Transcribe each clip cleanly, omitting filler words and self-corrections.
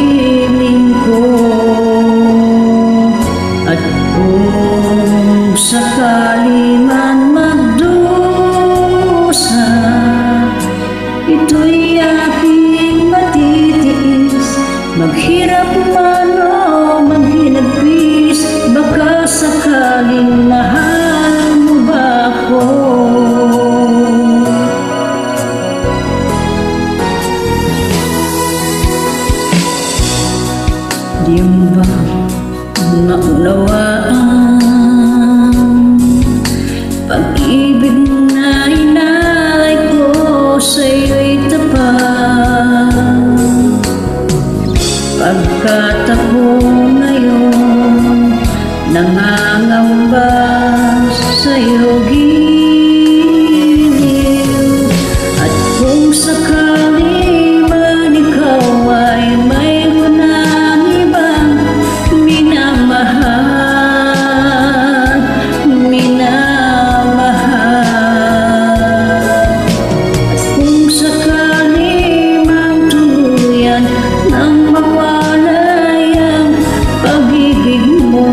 piling ko. At kung sakali man magdusa, ito'y aking matitiis. Maghirap man o maghinagpis, baka sakaling mahal mo ba ako? Di mo ba naunawaan pag-ibig na inalay ko sa'yo'y tapat? Pagkat ako ngayon nangangamba sa'yo giliw. At kung sakali man ikaw ay mayroon ng ibang minamahal, at kung sakali mang tuluyan nang mawalay ang pag-ibig mo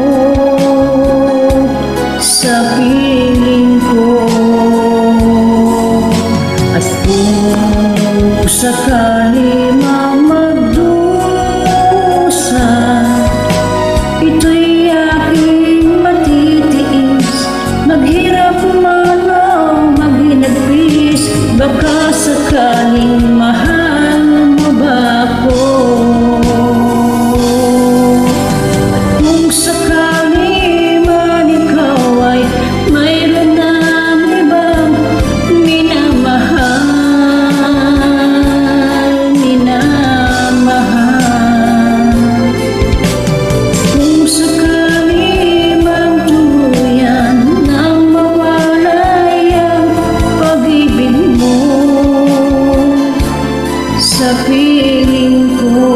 sa piling ko. At kung sakali mang magdusa, ito'y aking matitiis. Maghirap man o maghinagpis, baka sakaling mahal mo ba ako? At kung sakali man ikaw ay mayroon ng ibang minamahal, kung sakali mang tuluyan nang mawalay ang pag-ibig mo sa piling ko.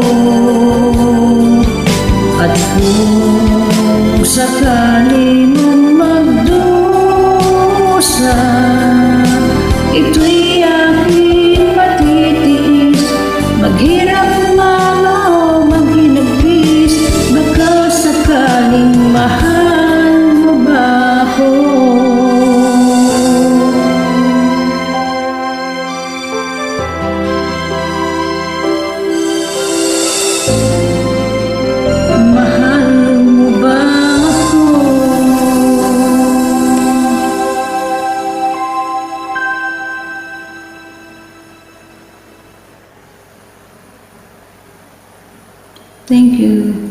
At kung sakali man magdusa, ito'y aking matitiis. Maghirap man o maghinagpis, baka sakaling mahal mo ba ako? Mahal mo ba ako? Thank you.